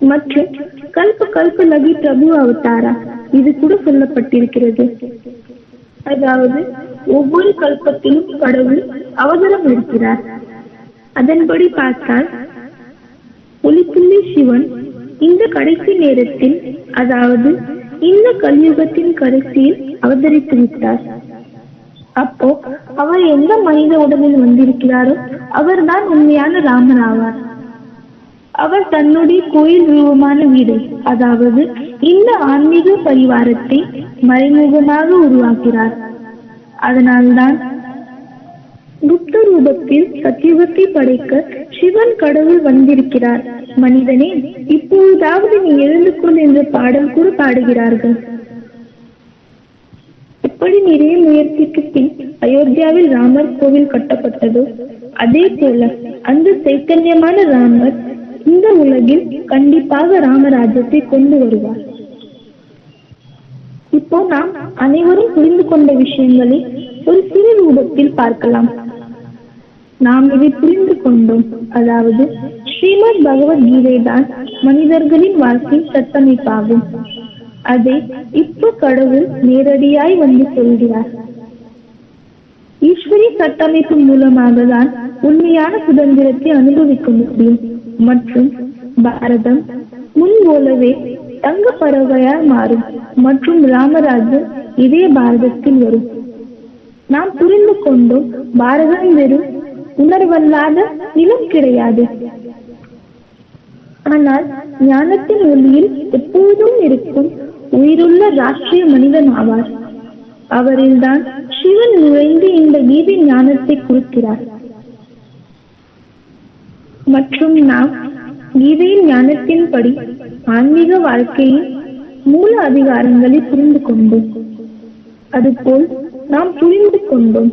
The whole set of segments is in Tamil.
மற்றும் கல்ப கல்ப லகி பிரபு அவதாரா இது கூட சொல்லப்பட்டிருக்கிறது. அதாவது ஒவ்வொரு கல்பத்திலும் கடவுள் அவதாரம் இருக்கிறார். அதன்படி பார்த்தால் ஒளிப்புள்ளி சிவன் இந்த கடைசி நேரத்தில், அதாவது இந்த கலியுகத்தின் கடைசியில் அவதரித்து விட்டார். அப்போ அவர் எந்த மனித உடலில் வந்திருக்கிறாரோ அவர்தான் உண்மையான ராமர் ஆவார். அவர் தன்னுடைய கோயில் ரூபமான வீடை, அதாவது இந்த ஆன்மீக பரிவாரத்தை மறைமுகமாக உருவாக்கிறார். அதனால்தான் குப்த ரூபத்தில் சத்தியுகத்தை படைக்க சிவன் கடவுள் வந்திருக்கிறார். மனிதனே, இப்பொழுதாவது நீ எழுந்து கொள் என்ற பாடல் கூட பாடுகிறார்கள். எப்படி நிறைய முயற்சிக்கு பின் அயோத்தியாவில் ராமர் கோவில் கட்டப்பட்டதோ அதே போல அந்த சைத்தன்யமான ராமர் இந்த உலகில் கண்டிப்பாக ராமராஜ்யத்தை கொண்டு வருவார். இப்போ நாம் அனைவரும் புரிந்து கொண்ட விஷயங்களை ஒரு சிறு ரூபத்தில் பார்க்கலாம். நாம் இதை புரிந்து கொண்டோம். அதாவது ஸ்ரீமத் பகவத்கீதை தான் மனிதர்களின் வாழ்க்கை கட்டமைப்பாகும். அதை இப்போ கடவுள் நேரடியாய் வந்து சொல்கிறார். ஈஸ்வரிய கட்டமைப்பு மூலமாக தான் உண்மையான சுதந்திரத்தை அனுபவிக்க முடியும். மற்றும் பாரதம் முன் போலவே தங்க பறவையால் மாறும் மற்றும் ராமராஜ்யம் இதே பாரதத்தில் வரும். நாம் புரிந்து கொண்டோம், பாரதம் வெறும் உணர்வல்லாத நிலம் கிடையாது. ஆனால் ஞானத்தின் ஒளியில் எப்போதும் இருக்கும் உயிருள்ள ராஷ்டிரிய மனிதன் ஆவார். அவரில்தான் சிவன் நுழைந்து இந்த கீதை ஞானத்தை கொடுக்கிறார். மற்றும் நாம் கீதையின் ஞானத்தின்படி ஆன்மீக வாழ்க்கையின் மூல அதிகாரங்களை புரிந்து கொண்டோம். அதுபோல் நாம் புரிந்து கொண்டோம்,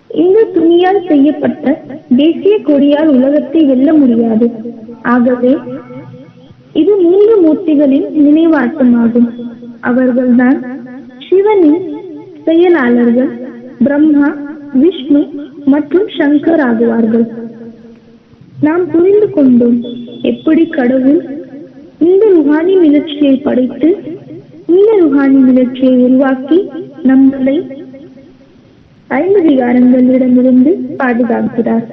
இந்த துணியால் செய்யப்பட்ட தேசிய கொடியால் உலகத்தை வெல்ல முடியாது. ஆகவே இது 3 மூர்த்திகளின் நினைவாட்டமாகும். அவர்கள்தான் சிவனின் செயலாளர்கள், பிரம்மா, விஷ்ணு மற்றும் சங்கர் ஆகுவார்கள். நாம் புரிந்து கொண்டோம் எப்படி கடவுள் இந்த ருஹானி மிளர்ச்சியை படைத்து இந்த ருஹானி மிளர்ச்சியை உருவாக்கி நம்மளை 5 விகாரங்களிடமிருந்து பாதுகாக்கிறார்.